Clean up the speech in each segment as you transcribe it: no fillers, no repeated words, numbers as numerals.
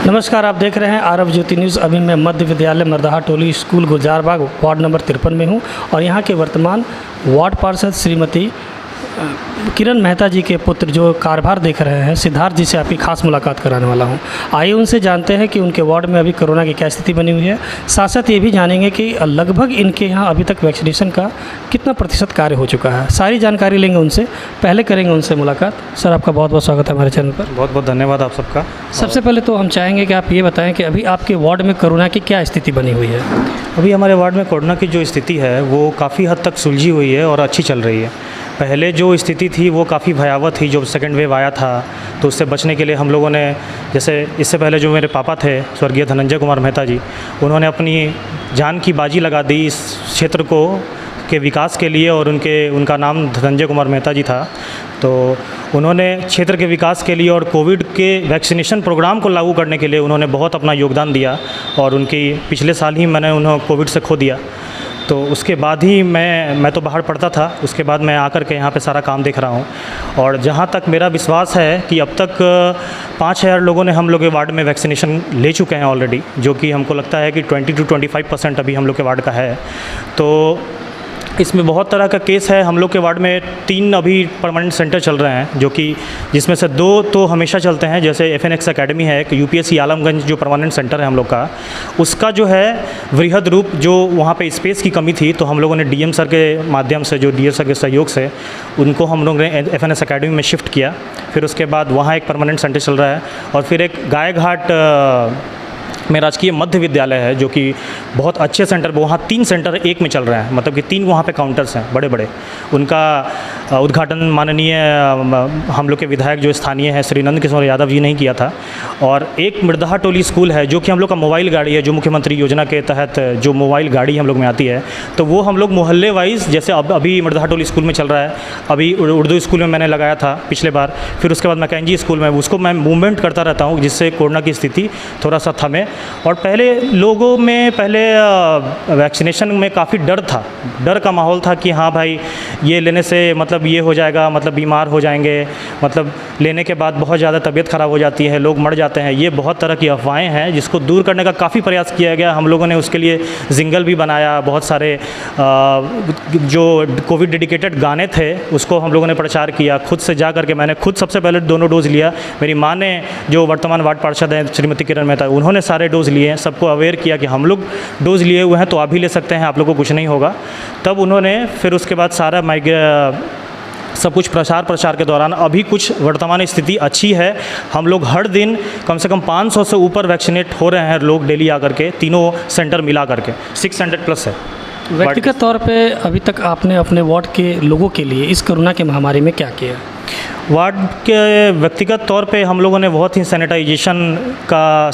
नमस्कार, आप देख रहे हैं आरब ज्योति न्यूज़। अभी मैं मध्य विद्यालय मरदाहा टोली स्कूल गुलजारबाग वार्ड नंबर 53 में हूं और यहां के वर्तमान वार्ड पार्षद श्रीमती किरण मेहता जी के पुत्र जो कारभार देख रहे हैं सिद्धार्थ जी से आपकी खास मुलाकात कराने वाला हूं। आइए उनसे जानते हैं कि उनके वार्ड में अभी कोरोना की क्या स्थिति बनी हुई है। साथ साथ ये भी जानेंगे कि लगभग इनके यहाँ अभी तक वैक्सीनेशन का कितना प्रतिशत कार्य हो चुका है। सारी जानकारी लेंगे उनसे। पहले करेंगे उनसे मुलाकात। सर, आपका बहुत बहुत स्वागत है हमारे चैनल पर। बहुत बहुत धन्यवाद आप सबका। सबसे पहले तो हम चाहेंगे कि आप ये बताएं कि अभी आपके वार्ड में कोरोना की क्या स्थिति बनी हुई है। अभी हमारे वार्ड में कोरोना की जो स्थिति है वो काफ़ी हद तक सुलझी हुई है और अच्छी चल रही है। पहले जो स्थिति थी वो काफ़ी भयावह थी। जो सेकेंड वेव आया था तो उससे बचने के लिए हम लोगों ने, जैसे इससे पहले जो मेरे पापा थे स्वर्गीय धनंजय कुमार मेहता जी, उन्होंने अपनी जान की बाजी लगा दी इस क्षेत्र को के विकास के लिए और उनका नाम धनंजय कुमार मेहता जी था। तो उन्होंने क्षेत्र के विकास के लिए और कोविड के वैक्सीनेशन प्रोग्राम को लागू करने के लिए उन्होंने बहुत अपना योगदान दिया और उनकी पिछले साल ही मैंने उन्हें कोविड से खो दिया। तो उसके बाद ही मैं तो बाहर पढ़ता था, उसके बाद मैं आकर के यहाँ पे सारा काम देख रहा हूँ। और जहाँ तक मेरा विश्वास है कि अब तक 5000 लोगों ने हम लोग के वार्ड में वैक्सीनेशन ले चुके हैं ऑलरेडी, जो कि हमको लगता है कि 20 to 25% अभी हम लोग के वार्ड का है। तो इसमें बहुत तरह का केस है। हम लोग के वार्ड में 3 अभी परमानेंट सेंटर चल रहे हैं, जो कि जिसमें से 2 तो हमेशा चलते हैं। जैसे FNX अकेडमी है, एक UPSC आलमगंज जो परमानेंट सेंटर है हम लोग का, उसका जो है वृहद रूप, जो वहाँ पे स्पेस की कमी थी तो हम लोगों ने DM सर के माध्यम से, जो DS सर के सहयोग से, उनको हम लोग ने FNS अकेडमी में शिफ्ट किया। फिर उसके बाद वहाँ एक परमानेंट सेंटर चल रहा है और फिर एक गायघाट में राजकीय मध्य विद्यालय है, जो कि बहुत अच्छे सेंटर, वहाँ 3 सेंटर एक में चल रहे हैं। मतलब कि 3 वहाँ पे काउंटर्स हैं बड़े बड़े। उनका उद्घाटन माननीय हम लोग के विधायक जो स्थानीय हैं श्री नंद किशोर यादव जी ने किया था। और एक मरदाहा टोली स्कूल है जो कि हम लोग का मोबाइल गाड़ी है, जो मुख्यमंत्री योजना के तहत जो मोबाइल गाड़ी हम लोग में आती है, तो वो हम लोग मोहल्ले वाइज, जैसे अभी मरदाहा टोली स्कूल में चल रहा है, अभी उर्दू स्कूल में मैंने लगाया था पिछले बार, फिर उसके बाद मैकेंजी स्कूल में, उसको मैं मूवमेंट करता रहता हूँ जिससे कोरोना की स्थिति थोड़ा सा थमे। और पहले लोगों में वैक्सीनेशन में काफ़ी डर था, डर का माहौल था कि हाँ भाई ये लेने से मतलब ये हो जाएगा, मतलब बीमार हो जाएंगे, मतलब लेने के बाद बहुत ज़्यादा तबीयत ख़राब हो जाती है, लोग मर जाते हैं। ये बहुत तरह की अफवाहें हैं जिसको दूर करने का काफ़ी प्रयास किया गया। हम लोगों ने उसके लिए जिंगल भी बनाया, बहुत सारे जो कोविड डेडिकेटेड गाने थे उसको हम लोगों ने प्रचार किया। खुद से जा करके मैंने खुद सबसे पहले दोनों डोज़ लिया। मेरी माँ ने, जो वर्तमान वार्ड पार्षद हैं श्रीमती किरण मेहता, उन्होंने सारे डोज़ लिए हैं। सबको अवेयर किया कि हम लोग डोज़ लिए हुए हैं तो आप भी ले सकते हैं, आप लोगों को कुछ नहीं होगा। तब उन्होंने फिर उसके बाद सारा सब कुछ प्रचार के दौरान अभी कुछ वर्तमान स्थिति अच्छी है। हम लोग हर दिन कम से कम 500 से ऊपर वैक्सीनेट हो रहे हैं लोग डेली आकर के, तीनों सेंटर मिला करके 600+ है। व्यक्तिगत तौर पे अभी तक आपने अपने वार्ड के लोगों के लिए इस कोरोना की महामारी में क्या किया? वार्ड के व्यक्तिगत तौर पे हम लोगों ने बहुत ही सैनिटाइजेशन का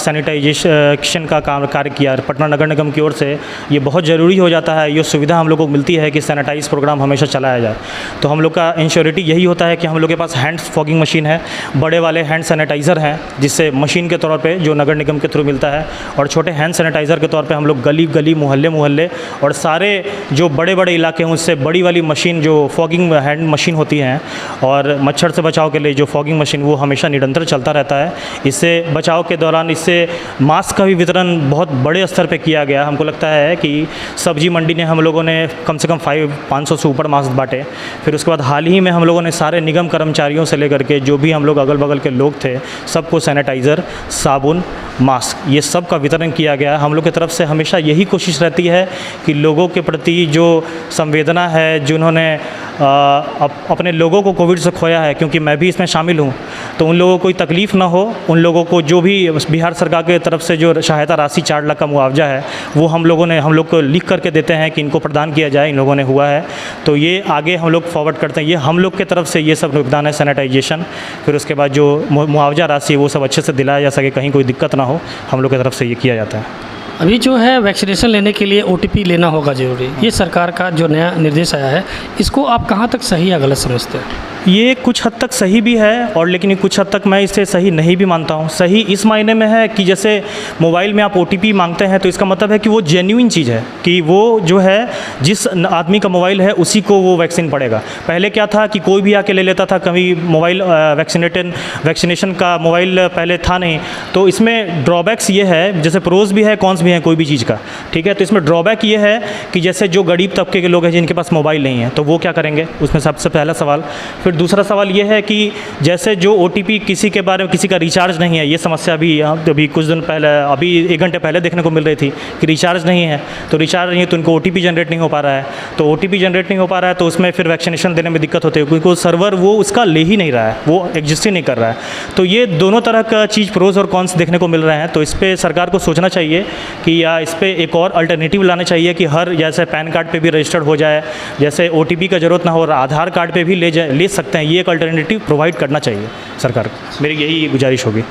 कार्य किया। पटना नगर निगम की ओर से ये बहुत ज़रूरी हो जाता है, ये सुविधा हम लोगों को मिलती है कि सैनिटाइज प्रोग्राम हमेशा चलाया जाए। तो हम लोग का इंश्योरिटी यही होता है कि हम लोग के पास हैंड फॉगिंग मशीन है, बड़े वाले हैंड सैनिटाइज़र हैं, जिससे मशीन के तौर पे जो नगर निगम के थ्रू मिलता है, और छोटे हैंड सैनिटाइज़र के तौर पे हम लोग गली गली मोहल्ले और सारे जो बड़े बड़े इलाके हैं उससे बड़ी वाली मशीन, जो फॉगिंग हैंड मशीन होती हैं, और मच्छर बचाव के लिए जो फॉगिंग मशीन, वो हमेशा निरंतर चलता रहता है। इससे बचाव के दौरान इससे मास्क का भी वितरण बहुत बड़े स्तर पे किया गया। हमको लगता है कि सब्जी मंडी ने हम लोगों ने कम से कम 500 से ऊपर मास्क बांटे। फिर उसके बाद हाल ही में हम लोगों ने सारे निगम कर्मचारियों से लेकर के जो भी हम लोग अगल बगल के लोग थे, सबको सैनिटाइज़र, साबुन, मास्क, ये सब का वितरण किया गया। हम लोग की तरफ से हमेशा यही कोशिश रहती है कि लोगों के प्रति जो संवेदना है, जिन्होंने अपने लोगों को कोविड से खोया है, क्योंकि मैं भी इसमें शामिल हूँ, तो उन लोगों को कोई तकलीफ़ ना हो, उन लोगों को जो भी बिहार सरकार की तरफ से जो सहायता राशि 4 लाख का मुआवजा है, वो हम लोग को लिख करके देते हैं कि इनको प्रदान किया जाए। इन लोगों ने हुआ है तो ये आगे हम लोग फॉरवर्ड करते हैं। ये हम लोग की तरफ से ये सब योगदान है, सैनिटाइजेशन। फिर उसके बाद जो मुआवजा राशि वो सब अच्छे से दिलाया जा सके, कहीं कोई दिक्कत ना हो, हम लोग की तरफ से ये किया जाता है। अभी जो है वैक्सीनेशन लेने के लिए OTP लेना होगा ज़रूरी, ये सरकार का जो नया निर्देश आया है, इसको आप कहाँ तक सही या गलत समझते हैं? ये कुछ हद तक सही भी है और लेकिन कुछ हद तक मैं इसे सही नहीं भी मानता हूँ। सही इस मायने में है कि जैसे मोबाइल में आप OTP मांगते हैं तो इसका मतलब है कि वो जेन्युइन चीज़ है, कि वो जो है जिस आदमी का मोबाइल है उसी को वो वैक्सीन पड़ेगा। पहले क्या था कि कोई भी आके ले लेता था, कभी मोबाइल वैक्सीनेशन का मोबाइल पहले था नहीं। तो इसमें ड्रॉबैक्स ये है, जैसे प्रोज भी है कॉन्स भी हैं कोई भी चीज़ का, ठीक है। तो इसमें ड्रॉबैक ये है कि जैसे जो गरीब तबके के लोग हैं जिनके पास मोबाइल नहीं है तो वो क्या करेंगे, उसमें सबसे पहला सवाल। फिर दूसरा सवाल ये है कि जैसे जो OTP किसी के बारे में किसी का रिचार्ज नहीं है, ये समस्या भी अभी कुछ दिन पहले, अभी 1 घंटे पहले देखने को मिल रही थी कि रिचार्ज नहीं है, तो रिचार्ज नहीं है तो उनको OTP जनरेट नहीं हो पा रहा है। तो OTP जनरेट नहीं हो पा रहा है तो उसमें फिर वैक्सीनेशन देने में दिक्कत होती है, क्योंकि वो सर्वर वो उसका ले ही नहीं रहा है, वो एग्जिस्ट ही नहीं कर रहा है। तो ये दोनों तरह का चीज़ प्रोज और कॉन्स देखने को मिल रहे हैं। तो इस पर सरकार को सोचना चाहिए कि या इस पर एक और अल्टरनेटिव लाना चाहिए कि हर जैसे पैन कार्ड पे भी रजिस्टर्ड हो जाए, जैसे OTP का ज़रूरत ना हो और आधार कार्ड पे भी ले सकते हैं। ये एक अल्टरनेटिव प्रोवाइड करना चाहिए सरकार को, मेरी यही गुजारिश होगी।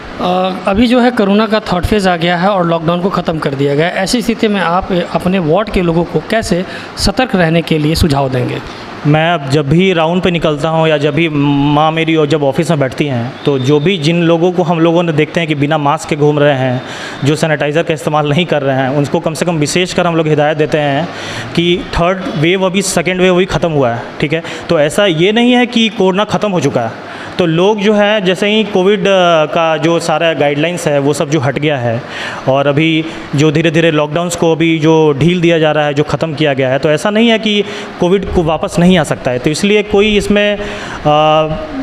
अभी जो है कोरोना का थर्ड फेज़ आ गया है और लॉकडाउन को ख़त्म कर दिया गया है। ऐसी स्थिति में आप अपने वार्ड के लोगों को कैसे सतर्क रहने के लिए सुझाव देंगे? मैं अब जब भी राउंड पे निकलता हूँ या जब भी माँ मेरी और जब ऑफिस में बैठती हैं तो जो भी जिन लोगों को हम लोगों ने देखते हैं कि बिना मास्क के घूम रहे हैं, जो सैनिटाइज़र का इस्तेमाल नहीं कर रहे हैं, उनको कम से कम विशेषकर हम लोग हिदायत देते हैं कि थर्ड वेव अभी सेकेंड वेव अभी ख़त्म हुआ है, ठीक है। तो ऐसा ये नहीं है कि कोरोना ख़त्म हो चुका है। तो लोग जो है जैसे ही कोविड का जो सारा गाइडलाइंस है वो सब जो हट गया है और अभी जो धीरे धीरे लॉकडाउन्स को अभी जो ढील दिया जा रहा है, जो ख़त्म किया गया है, तो ऐसा नहीं है कि कोविड को वापस नहीं आ सकता है। तो इसलिए कोई इसमें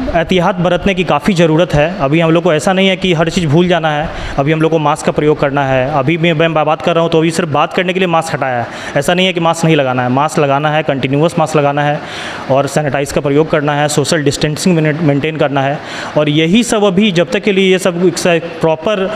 एहतियात बरतने की काफ़ी ज़रूरत है। अभी हम लोग को ऐसा नहीं है कि हर चीज़ भूल जाना है, अभी हम लोग को मास्क का प्रयोग करना है। अभी मैं बात कर रहा हूँ तो अभी सिर्फ बात करने के लिए मास्क हटाया है, ऐसा नहीं है कि मास्क नहीं लगाना है। मास्क लगाना है, कंटिन्यूअस मास्क लगाना है और सैनिटाइज़ का प्रयोग करना है, सोशल डिस्टेंसिंग मेंटेन करना है। और यही सब अभी जब तक के लिए ये सब प्रॉपर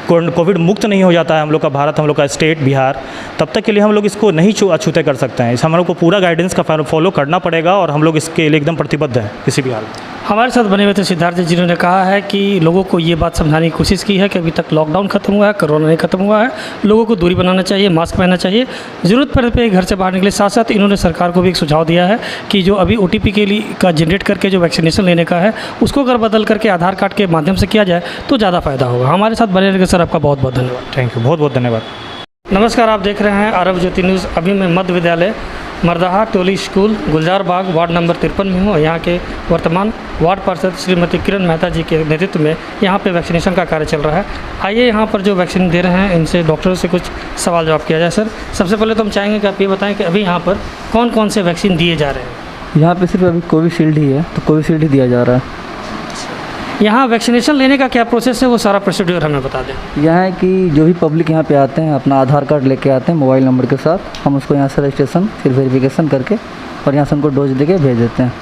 कोविड मुक्त नहीं हो जाता है हम लोग का भारत, हम लोग का स्टेट बिहार, तब तक के लिए हम लोग इसको नहीं अछूते कर सकते हैं। इस हम लोग को पूरा गाइडेंस का फॉलो करना पड़ेगा और हम लोग इसके लिए एकदम प्रतिबद्ध हैं किसी भी हाल में। हमारे साथ बने हुए थे सिद्धार्थ जी, जिन्होंने कहा है कि लोगों को ये बात समझाने की कोशिश की है कि अभी तक लॉकडाउन खत्म हुआ है, कोरोना नहीं खत्म हुआ है, लोगों को दूरी बनाना चाहिए, मास्क पहनना चाहिए, ज़रूरत पड़ने पे घर से बाहर निकले। साथ साथ इन्होंने सरकार को भी एक सुझाव दिया है कि जो अभी OTP के लिए का जनरेट करके जो वैक्सीनेशन लेने का है उसको अगर बदल करके आधार कार्ड के माध्यम से किया जाए तो ज़्यादा फ़ायदा होगा। हमारे साथ बने रहिए सर, आपका बहुत बहुत धन्यवाद। थैंक यू, बहुत बहुत धन्यवाद। नमस्कार, आप देख रहे हैं आरव ज्योति न्यूज़। अभी मैं मध्य विद्यालय मरदाहा टोली स्कूल गुलजार बाग वार्ड नंबर 53 में हूँ और यहाँ के वर्तमान वार्ड पार्षद श्रीमती किरण मेहता जी के नेतृत्व में यहाँ पे वैक्सीनेशन का कार्य चल रहा है। आइए यहाँ पर जो वैक्सीन दे रहे हैं इनसे डॉक्टरों से कुछ सवाल जवाब किया जाए। सर, सबसे पहले तो हम चाहेंगे कि आप ये बताएं कि अभी यहाँ पर कौन कौन से वैक्सीन दिए जा रहे हैं? यहाँ पे सिर्फ अभी कोविशील्ड ही है, तो कोविशील्ड ही दिया जा रहा है। यहाँ वैक्सीनेशन लेने का क्या प्रोसेस है वो सारा प्रोसीड्यूर हमें बता दें। यहाँ है कि जो भी पब्लिक यहाँ पे आते हैं अपना आधार कार्ड लेके आते हैं मोबाइल नंबर के साथ, हम उसको यहाँ से रजिस्ट्रेशन फिर वेरिफिकेशन करके और यहाँ से उनको डोज देके भेज देते हैं।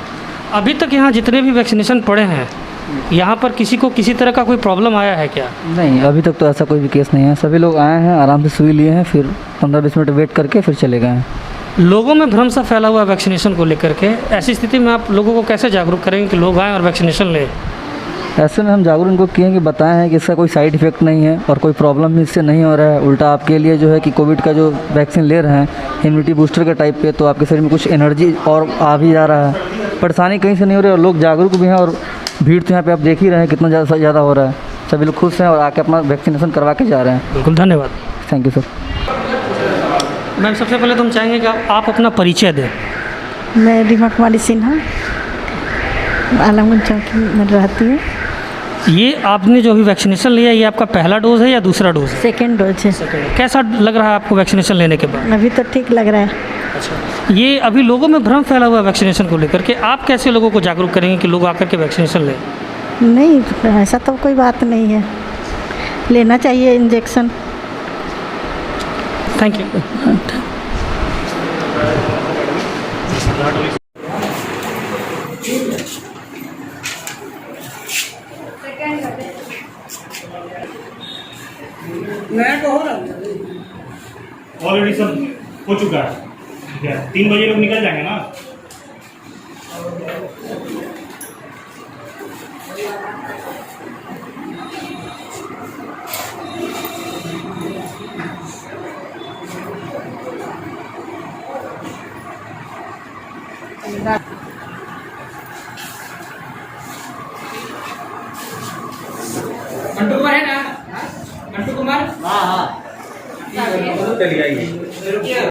अभी तक यहाँ जितने भी वैक्सीनेशन पड़े हैं यहाँ पर किसी को किसी तरह का कोई प्रॉब्लम आया है क्या? नहीं, अभी तक तो ऐसा कोई भी केस नहीं है। सभी लोग आए हैं, आराम से सुई लिए हैं, फिर 15-20 मिनट वेट करके फिर चले गए हैं। लोगों में भ्रम सा फैला हुआ है वैक्सीनेशन को लेकर के, ऐसी स्थिति में आप लोगों को कैसे जागरूक करेंगे कि लोग आएँ और वैक्सीनेशन लें? ऐसे में हम जागरूक इनको किए कि बताएं हैं कि इसका कोई साइड इफ़ेक्ट नहीं है और कोई प्रॉब्लम भी इससे नहीं हो रहा है। उल्टा आपके लिए जो है कि कोविड का जो वैक्सीन ले रहे हैं इम्यूनिटी बूस्टर के टाइप पे, तो आपके शरीर में कुछ एनर्जी और आ भी जा रहा है, परेशानी कहीं से नहीं हो रही और लोग जागरूक भी हैं। और भीड़ तो यहाँ पे आप देख ही रहे हैं कितना ज़्यादा हो रहा है। सभी लोग खुश हैं और आके अपना वैक्सीनेशन करवा के जा रहे हैं। बिल्कुल, धन्यवाद। Thank you sir. मैम, सबसे पहले तो हम चाहेंगे कि आप अपना परिचय दें। मैं रीमा कुमारी सिन्हा, आलमगंज चौकी में रहती हूँ। ये आपने जो अभी वैक्सीनेशन लिया ये आपका पहला डोज है या दूसरा डोज है? सेकेंड डोज है। कैसा लग रहा है आपको वैक्सीनेशन लेने के बाद? अभी तो ठीक लग रहा है। अच्छा, ये अभी लोगों में भ्रम फैला हुआ है वैक्सीनेशन को लेकर के, आप कैसे लोगों को जागरूक करेंगे कि लोग आकर के वैक्सीनेशन लें? नहीं, ऐसा तो कोई बात नहीं है, लेना चाहिए इंजेक्शन। Thank you. ऑलरेडी सब हो चुका है, 3 बजे लोग निकल जाएंगे ना। मंटू कुमार हाँ हाँ चलिए आइए।